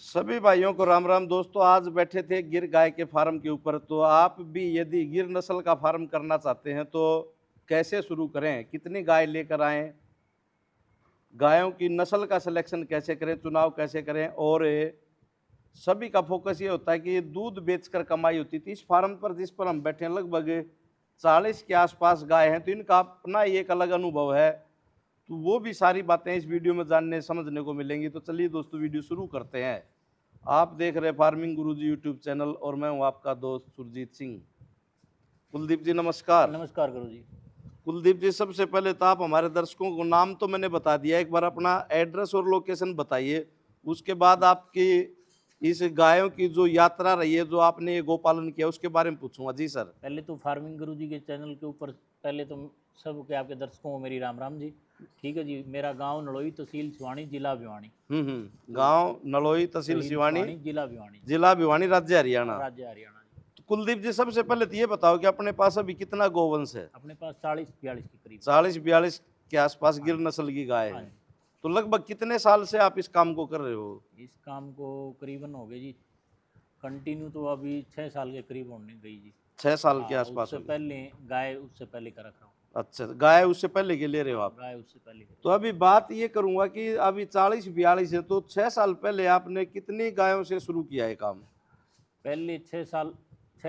सभी भाइयों को राम राम। दोस्तों, आज बैठे थे गिर गाय के फार्म के ऊपर। तो आप भी यदि गिर नस्ल का फार्म करना चाहते हैं तो कैसे शुरू करें, कितनी गाय लेकर आएं, गायों की नस्ल का सिलेक्शन कैसे करें, चुनाव कैसे करें, और सभी का फोकस ये होता है कि दूध बेचकर कमाई होती थी। इस फार्म पर जिस पर हम बैठे हैं लगभग 40 के आसपास गाय हैं, तो इनका अपना ही एक अलग अनुभव है। तो वो भी सारी बातें इस वीडियो में जानने समझने को मिलेंगी। तो चलिए दोस्तों, वीडियो शुरू करते हैं। आप देख रहे फार्मिंग गुरुजी यूट्यूब चैनल और मैं हूं आपका दोस्त सुरजीत सिंह। कुलदीप जी नमस्कार। नमस्कार गुरु जी। कुलदीप जी, सबसे पहले तो आप हमारे दर्शकों को, नाम तो मैंने बता दिया, एक बार अपना एड्रेस और लोकेशन बताइए। उसके बाद आपकी इस गायों की जो यात्रा रही है, जो आपने ये गोपालन किया, उसके बारे में पूछूंगा। जी सर। पहले तो फार्मिंग गुरु जी के चैनल के ऊपर पहले तो सब के आपके दर्शकों को मेरी राम राम जी। ठीक है जी। मेरा गांव नड़ोई, तहसील सिवानी, जिला भिवानी। गांव नड़ोई, तहसील सिवानी, जिला भिवानी। जिला भिवानी, राज्य हरियाणा। राज्य हरियाणा जी। तो कुलदीप जी, सबसे पहले तो ये बताओ कि अपने पास अभी कितना गोवंश है? अपने पास 40-42 के करीब। 40-42 के आसपास गिर नस्ल की गाय हाँ है। जी। तो लगभग कितने साल से आप इस काम को कर रहे हो? इस काम को करीबन हो गए जी, कंटिन्यू तो अभी 6 साल के करीब होने गई जी। 6 साल के हाँ, आसपास उससे हो गए। पहले गाय उससे पहले का रखा हूँ। अच्छा, गाय उससे पहले के ले रहे हो आप? गाय उससे पहले। तो अभी बात ये करूंगा कि अभी 40-42 है, तो 6 साल पहले आपने कितनी गायों से शुरू किया है काम? पहले 6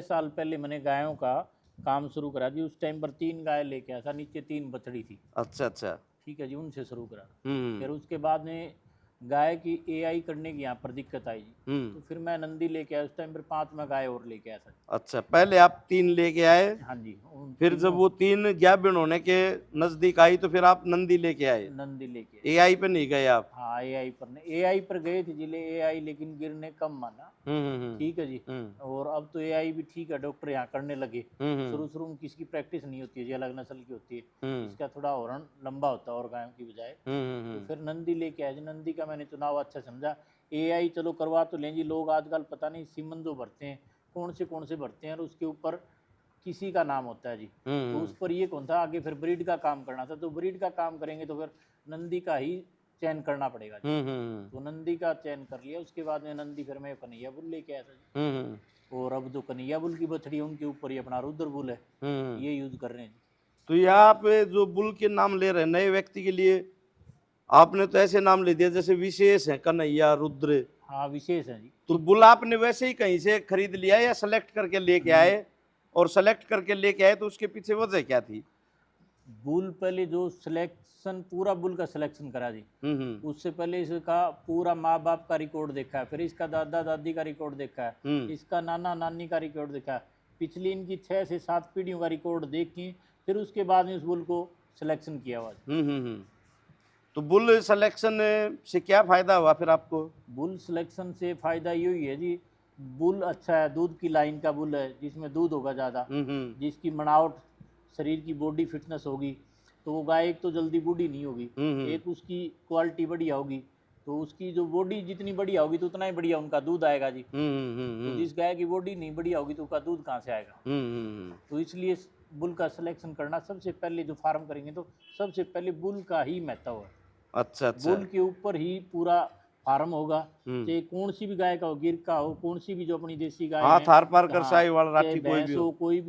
साल पहले मैंने गायों का काम शुरू करा जी। उस टाइम पर 3 गाय लेके आया था, नीचे 3 बछड़ी थी। अच्छा अच्छा। ठीक है जी, उनसे शुरू करा। हम्म फिर उसके बाद में गाय की एआई करने की यहाँ पर दिक्कत आई जी। हम्म। तो फिर मैं नंदी लेके आया। उस टाइम पर 5 मैं गाय और लेके आया था। अच्छा, पहले आप 3 लेके आए, हाँ जी। उन फिर जब तीनों वो 3 गाभिन होने के नजदीक आई तो फिर आप नंदी लेके आए। नंदी लेके आए। एआई पे नहीं गए आप? हाँ, एआई पर गए थे जिले एआई, लेकिन गिरने कम माना। ठीक है जी। और अब तो एआई भी ठीक है, डॉक्टर यहाँ करने लगे। शुरू में किसी की प्रैक्टिस नहीं होती है जी, अलग नस्ल की होती है। इसका थोड़ा हॉर्न लंबा होता है और गायों की बजाय। तो फिर नंदी लेके आए जी। नंदी का मैंने चुनाव अच्छा समझा। एआई चलो करवा तो लें जी, लोग आजकल पता नहीं सीमन जो भरते हैं, कौन से भरते हैं, और उसके ऊपर किसी का नाम होता है जी। तो उस पर ये कौन था, आगे फिर ब्रीड का काम करना था। तो ब्रीड का काम करेंगे तो फिर नंदी का ही चयन करना पड़ेगा जी। तो नंदी का चयन कर लिया। उसके बाद में नंदी फिर मैं कन्हैया बुल लेके आया था जी। और अब जो कन्हैया बुल की बछड़ी है उनके ऊपर ही अपना रुद्र बुल है, ये यूज कर रहे हैं जी। तो यहाँ पे जो बुल के नाम ले रहे हैं नए व्यक्ति के लिए, आपने तो ऐसे नाम ले दिया जैसे विशेष है, कन्हैया, रुद्र। हाँ, विशेष है जी। तो बुल आपने वैसे ही कहीं से खरीद लिया या सेलेक्ट करके लेके आए? और सेलेक्ट करके लेके आए तो उसके पीछे वजह क्या थी? बुल पहले जो सिलेक्शन, पूरा बुल का सिलेक्शन करा जी। उससे पहले इसका पूरा माँ बाप का रिकॉर्ड देखा है, फिर इसका दादा दादी का रिकॉर्ड देखा है, इसका नाना नानी का रिकॉर्ड देखा है, पिछली इनकी 6 से 7 पीढ़ियों का रिकॉर्ड देख के फिर उसके बाद में उस बुल को सिलेक्शन किया हुआ। तो बुल सिलेक्शन से क्या फायदा हुआ फिर आपको? बुल सिलेक्शन से फायदा यही है जी, बुल अच्छा है, दूध की लाइन का बुल है, जिसमें दूध होगा ज़्यादा, जिसकी बनावट, शरीर की बॉडी फिटनेस होगी, तो वो गाय एक तो जल्दी बूढ़ी नहीं होगी, एक उसकी क्वालिटी बढ़िया होगी। तो उसकी जो बॉडी जितनी बढ़िया होगी तो उतना ही बढ़िया उनका दूध आएगा जी। तो जिस गाय की बॉडी नहीं बढ़िया होगी तो उसका दूध कहाँ से आएगा? तो इसलिए बुल का सिलेक्शन करना सबसे पहले, जो फार्म करेंगे तो सबसे पहले बुल का ही महत्व है। अच्छा अच्छा। बुल के ऊपर ही पूरा फार्म होगा। चाहे कौन सी भी गाय का हो, गिर का हो, कौन सी भी जो अपनी देसी गाय हाँ, है, थार पार कर हाँ, साहिवाल राठी चाहे कोई भैंस भी हो, हो, कोई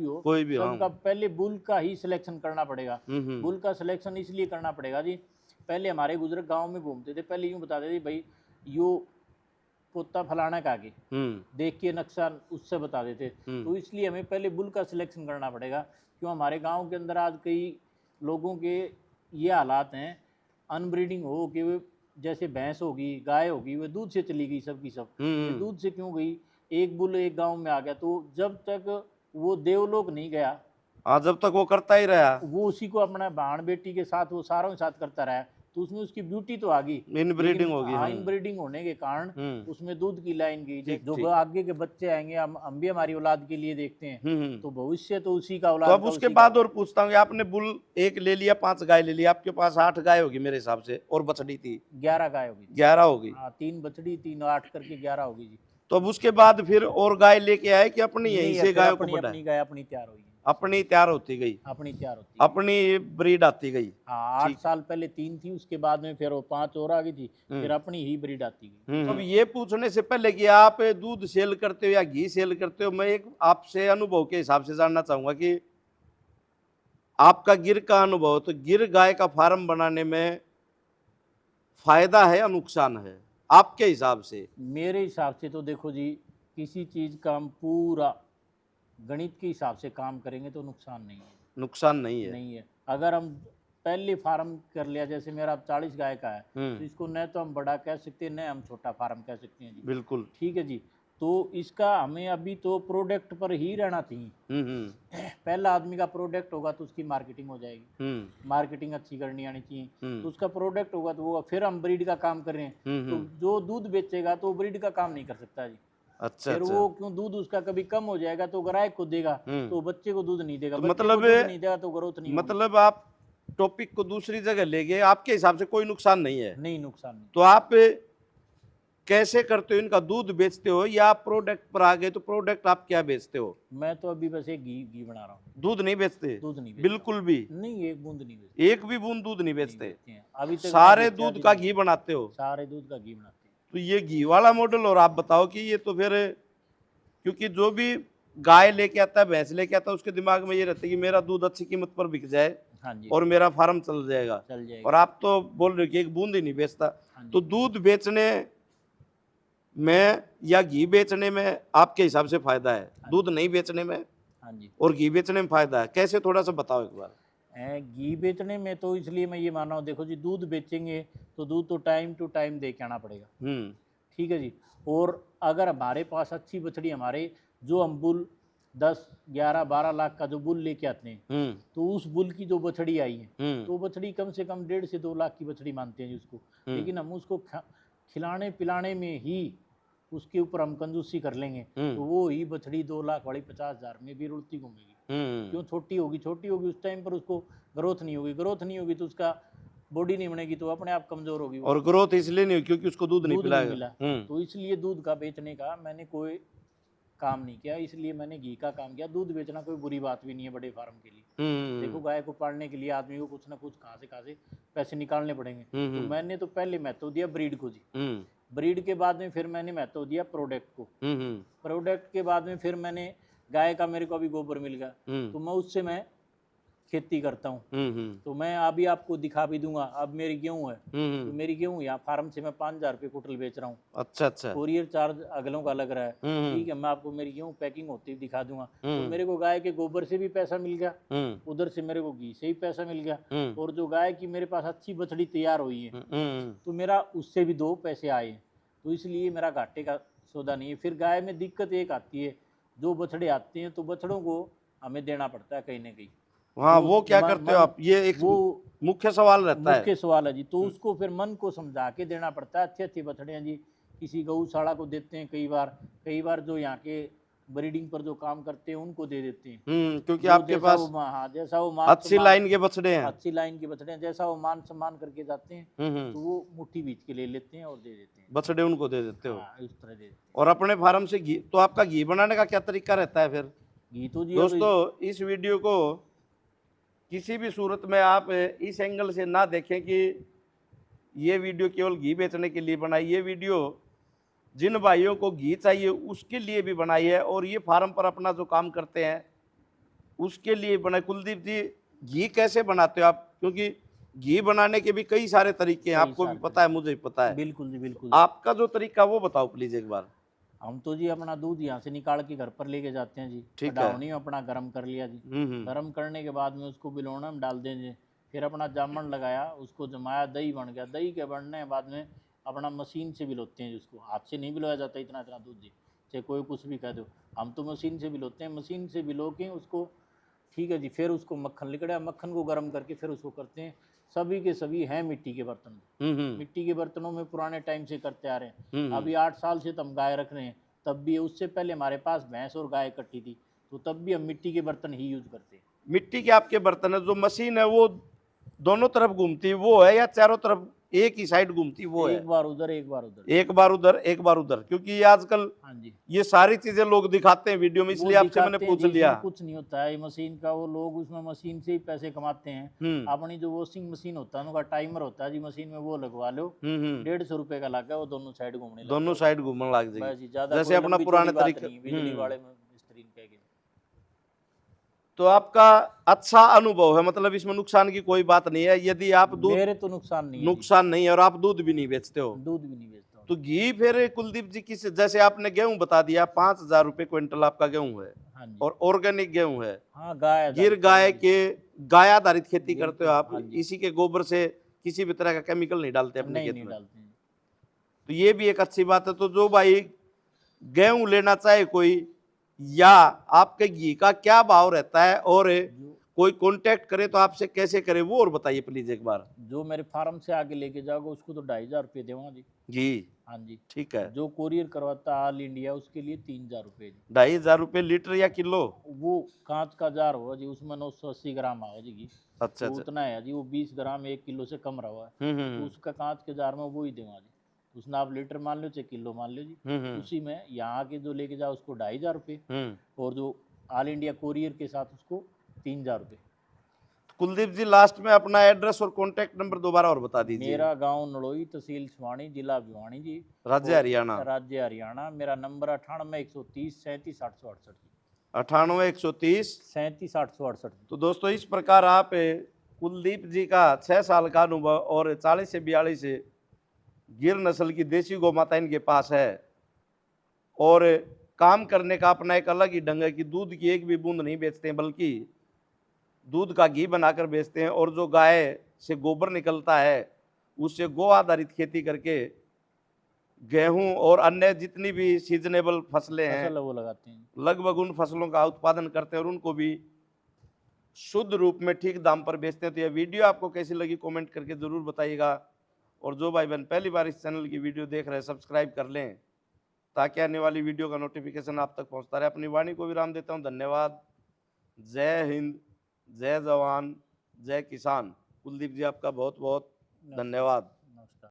भी हो, सबका पहले बुल का ही सिलेक्शन करना पड़ेगा। बुल का सिलेक्शन इसलिए करना पड़ेगा जी, पहले हमारे बुजुर्ग गांव में घूमते थे, पहले यूँ बताते थे भाई यो पोता फलाना का आगे देख के नक्शा उससे बता देते। तो इसलिए हमें पहले बुल का सिलेक्शन करना पड़ेगा। क्यों, हमारे गाँव के अंदर आज कई लोगों के ये हालात हैं, अनब्रीडिंग हो कि वे, जैसे भैंस होगी, गाय होगी, वे दूध से चली गई सब की सब। ये दूध से क्यों गई? एक बुल एक गांव में आ गया, तो जब तक वो देवलोक नहीं गया, हाँ, जब तक वो करता ही रहा, वो उसी को अपना भाण बेटी के साथ, वो सारों के साथ करता रहा, तो उसमें उसकी ब्यूटी तो आ गई, इनब्रीडिंग होगी। हाँ, इनब्रीडिंग होने के कारण उसमें दूध की लाइन गई। जो आगे के बच्चे आएंगे, हम भी हमारी औलाद के लिए देखते हैं, तो भविष्य तो उसी का औलाद। तो अब उसके बाद और पूछता हूँ, आपने बुल एक ले लिया, 5 गाय ले लिया, आपके पास 8 गाय होगी मेरे हिसाब से, और बछड़ी थी 11 गाय होगी। 11 होगी। हाँ, 3 बछड़ी, 3 8 करके 11 होगी जी। तो अब उसके बाद फिर और गाय लेके आए कि अपनी यहीं से गायों को अपनी गाय अपनी तैयार होगी। अपनी तैयार होती गई, अपनी तैयार होती। अपनी ब्रीड आती गई। हाँ, 8 साल पहले 3 थी, उसके बाद में फिर वो 5 और आ गई थी, फिर अपनी ही ब्रीड आती गई। अब ये पूछने से पहले कि आप दूध सेल करते हो या घी सेल करते हो, मैं एक आपसे अनुभव के हिसाब से जानना चाहूंगा कि आपका गिर का अनुभव, तो गिर गाय का फार्म बनाने में फायदा है या नुकसान है आपके हिसाब से? मेरे हिसाब से तो देखो जी, किसी चीज़ का हम पूरा गणित के हिसाब से काम करेंगे तो नुकसान नहीं है। नुकसान नहीं है। नहीं है। अगर हम पहले फार्म कर लिया, जैसे मेरा अब 40 गाय का है, तो इसको न तो हम बड़ा कह सकते हैं, न हम छोटा फार्म कह सकते हैं जी। बिल्कुल। ठीक है जी। तो इसका हमें अभी तो प्रोडक्ट पर ही रहना चाहिए। पहला आदमी का प्रोडक्ट होगा तो उसकी मार्केटिंग हो जाएगी, मार्केटिंग अच्छी करनी आनी चाहिए, तो उसका प्रोडक्ट होगा तो वो, फिर हम ब्रीड का काम कर रहे हैं, तो जो दूध बेचेगा तो ब्रीड का काम नहीं कर सकता जी। अच्छा, फिर वो क्यों, दूध उसका कभी कम हो जाएगा तो ग्राहक को देगा, तो बच्चे को दूध नहीं देगा, तो बच्चे मतलब को दूध नहीं देगा तो ग्रोथ नहीं होगी। मतलब आप टॉपिक को दूसरी जगह ले गए, आपके हिसाब से कोई नुकसान नहीं है? नहीं, नुकसान नहीं। तो आप कैसे करते हो, इनका दूध बेचते हो या आप प्रोडक्ट पर आ गए, तो प्रोडक्ट आप क्या बेचते हो? मैं तो अभी बस एक घी बना रहा हूँ। दूध नहीं बेचते? दूध नहीं बेचता। बिल्कुल भी नहीं, एक बूंद नहीं बेचते। एक भी बूंद दूध नहीं बेचते? अभी तक सारे दूध का घी बनाते हो? सारे दूध का घी बनाते हैं। तो ये घी वाला मॉडल, और आप बताओ कि ये तो फिर, क्योंकि जो भी गाय लेके आता है, भैंस लेके आता है, उसके दिमाग में ये रहता है कि मेरा दूध अच्छी कीमत पर बिक जाए, हाँ जी, और मेरा फार्म चल जाएगा। और आप तो बोल रहे हो कि एक बूंद ही नहीं बेचता। तो दूध बेचने में या घी बेचने में आपके हिसाब से फायदा है, दूध नहीं बेचने में हाँ जी, और घी बेचने में फायदा है, कैसे, थोड़ा सा बताओ एक बार। घी बेचने में तो इसलिए मैं ये मान रहा हूँ, देखो जी, दूध बेचेंगे तो दूध तो टाइम टू टाइम दे के आना पड़ेगा। ठीक है जी। और अगर हमारे पास अच्छी बछड़ी, हमारे जो हम बुल 10, 11, 12 लाख का जो बुल लेके आते हैं, तो उस बुल की जो बछड़ी आई है, तो बछड़ी कम से कम 1.5 से 2 लाख की बछड़ी मानते हैं उसको। लेकिन हम उसको खिलाने पिलाने में ही उसके ऊपर हम कंजूसी कर लेंगे, तो वो ही बछड़ी 2 लाख वाली 50,000 में भी रुड़ती घूमेगी। क्यों? छोटी होगी, उस टाइम पर उसको ग्रोथ नहीं होगी तो उसका बॉडी नहीं बनेगी, तो अपने आप कमजोर होगी। और ग्रोथ इसलिए नहीं हुई क्योंकि उसको दूध नहीं मिला। तो इसलिए दूध का बेचने का मैंने कोई काम नहीं किया, इसलिए मैंने घी का काम किया। दूध बेचना कोई बुरी बात भी नहीं है बड़े फार्म के लिए। देखो, गाय को पालने के लिए आदमी को कुछ ना कुछ कहाँ से पैसे निकालने पड़ेंगे। तो मैंने तो पहले महत्व दिया ब्रीड को जी। ब्रीड के बाद में फिर मैंने महत्व दिया प्रोडक्ट को। प्रोडक्ट के बाद में फिर मैंने गाय का, मेरे को अभी गोबर मिल गया, तो मैं उससे मैं खेती करता हूँ। तो मैं अभी आपको दिखा भी दूंगा। अब मेरी गेहूँ है, तो मेरी गेहूँ यहाँ फार्म से मैं 5,000 रुपये कुंटल बेच रहा हूँ। अच्छा। कोरियर चार्ज अगलों का लग रहा है। ठीक है, मैं आपको मेरी गेहूँ पैकिंग होती हुई दिखा दूंगा। तो मेरे को गाय के गोबर से भी पैसा मिल गया, उधर से मेरे को घी से भी पैसा मिल गया, और जो गाय की मेरे पास अच्छी बछड़ी तैयार हुई है, तो मेरा उससे भी 2 पैसे आए। तो इसलिए मेरा घाटे का सौदा नहीं है। फिर गाय में दिक्कत एक आती है, जो बछड़े आते हैं तो बछड़ों को हमें देना पड़ता है कहीं ना कहीं। हाँ, वो क्या करते हो आप? ये एक वो मुख्य सवाल रहता है। मुख्य सवाल है जी। तो उसको फिर मन को समझा के देना पड़ता है। अच्छी बछड़े हैं जी, किसी गौशाला को देते हैं, कई बार जो यहाँ के ब्रीडिंग पर जो काम करते हैं उनको दे देते हैं। क्योंकि आपके पास जैसा वो अच्छी लाइन के बछड़े हैं, जैसा वो मान सम्मान करके जाते हैं, तो वो मुट्ठी बीच के ले लेते हैं और दे देते हैं, बछड़े उनको दे देते हो। इस तरह दे देते हैं। और अपने फार्म से घी, तो आपका घी बनाने का क्या तरीका रहता है फिर? घी तो जी, दोस्तों, इस वीडियो को किसी भी सूरत में आप इस एंगल से ना देखें कि ये वीडियो केवल घी बेचने के लिए बनाई। ये वीडियो जिन भाइयों को घी चाहिए उसके लिए भी बनाई है, और ये फार्म पर अपना जो काम करते हैं उसके लिए बनाई। कुलदीप जी, घी कैसे बनाते हो आप? क्योंकि घी बनाने के भी कई सारे तरीके हैं, आपको भी पता है, मुझे भी पता है। बिल्कुल जी, बिल्कुल। आपका जो तरीका वो बताओ प्लीज एक बार। हम तो जी अपना दूध यहाँ से निकाल के घर पर लेके जाते हैं जी। ठीक है। कढ़ावनी में अपना गर्म कर लिया जी। गर्म करने के बाद में उसको बिलोना में डाल देंगे, फिर अपना जामन लगाया, उसको जमाया, दही बन गया। दही के बनने के बाद में अपना मशीन से बिलोते हैं, जिसको हाथ से नहीं बिलोया जाता इतना दूध जी, चाहे कोई कुछ भी कह दो, हम तो मशीन से बिलोते हैं। मशीन से बिलो के उसको, ठीक है जी, फिर उसको मक्खन लिकड़ा, मक्खन को गर्म करके फिर उसको करते हैं। सभी के सभी हैं मिट्टी के बर्तन। मिट्टी के बर्तनों में पुराने टाइम से करते आ रहे हैं। अभी 8 साल से तो हम गाय रख रहे हैं, तब भी, उससे पहले हमारे पास भैंस और गाय इकट्ठी थी, तो तब भी हम मिट्टी के बर्तन ही यूज करते हैं। मिट्टी के आपके बर्तन है, जो मशीन है वो दोनों तरफ घूमती है वो है, या चारों तरफ एक ही साइड घूमती वो है, एक बार उधर एक बार उधर, एक बार उधर एक बार उधर, क्योंकि ये आजकल हाँ जी ये सारी चीजें लोग दिखाते हैं वीडियो में, वो इसलिए आपसे मैंने दिखाते हैं पूछ जी, लिया। इसमें कुछ नहीं होता है, ये मशीन का वो लोग उसमें मशीन से ही पैसे कमाते हैं। अपनी जो वॉशिंग मशीन होता है उनका टाइमर होता है जी, मशीन में वो लगवा लो, 150 रुपए का लगा, वो दोनों साइड घूमने लगता है, दोनों साइड घूमने लग जाएगी, बस जी, ज्यादा जैसे कोई अपना लंबी पुराने चौड़ी बात तरीके। नहीं, बिजली वाले मिस्त्री ने कह के। तो आपका अच्छा अनुभव है, मतलब इसमें नुकसान की कोई बात नहीं है, यदि आप दूध, मेरे तो नुकसान नहीं है जी, नुकसान नहीं है, और आप दूध भी नहीं बेचते हो, दूध भी नहीं बेचता हूँ। तो घी फिर कुलदीप जी किस, जैसे आपने गेहूं बता दिया 5,000 रुपए क्विंटल आपका गेहूं है, हाँ जी, और ऑर्गेनिक गेहूं है, हाँ गाय गिर आधारित गाय खेती, के गाय आधारित खेती गिर करते के, हो आप, हाँ जी, इसी के गोबर से किसी भी तरह का केमिकल नहीं डालते अपने नहीं खेत नहीं में, डालते हैं। तो ये भी एक अच्छी बात है। तो जो भाई गेहूं लेना चाहे कोई, या आपके घी का क्या भाव रहता है, और जो कोई कांटेक्ट करे तो आपसे कैसे करे, वो और बताइए प्लीज एक बार। जो मेरे फार्म से आगे लेके जाओगे उसको तो 2,500 रुपये दूंगा जी, घी, हाँ जी, ठीक है, जो कोरियर करवाता है ऑल इंडिया उसके लिए 3,000 रुपये जी, 2,500 रुपये लीटर या किलो? वो कांच का जार होगा जी, उसमें 980 ग्राम आवा जी घी, अच्छा तो अच्छा, उतना है जी, वो 20 ग्राम 1 किलो से कम रहा है, तो हम्म, उसका कांच के जार में वो ही दूंगा जी, उसमें आप लीटर मान लो चाहे किलो मान लो जी, उसी में यहाँ के जो लेके जाओ उसको 2,500 रुपये, और जो ऑल इंडिया कोरियर के साथ उसको 3,000 रुपये। कुलदीप जी लास्ट में अपना एड्रेस और कांटेक्ट नंबर दोबारा और बता दीजिए। मेरा गांव नड़ोई, तहसील छुआनी, जिला भिवानी जी, राज्य और हरियाणा। राज्य हरियाणा। मेरा नंबर 98 130 37 868 98 130 37 868। तो दोस्तों इस प्रकार आप कुलदीप जी का 6 साल का अनुभव और 40 से 42 गिर नस्ल की देसी गौ माता इनके पास है, और काम करने का अपना एक अलग ही ढंग है कि दूध की एक भी बूंद नहीं बेचते हैं, बल्कि दूध का घी बनाकर बेचते हैं, और जो गाय से गोबर निकलता है उससे गो आधारित खेती करके गेहूं और अन्य जितनी भी सीजनेबल फसलें हैं फसल वो लगाते हैं। लगभग उन फसलों का उत्पादन करते हैं, और उनको भी शुद्ध रूप में ठीक दाम पर बेचते हैं। तो यह वीडियो आपको कैसी लगी कमेंट करके जरूर बताइएगा, और जो भाई बहन पहली बार इस चैनल की वीडियो देख रहे हैं सब्सक्राइब कर लें, ताकि आने वाली वीडियो का नोटिफिकेशन आप तक पहुंचता रहे। अपनी वाणी को विराम देता हूं, धन्यवाद। जय हिंद, जय जवान, जय किसान। कुलदीप जी आपका बहुत बहुत धन्यवाद।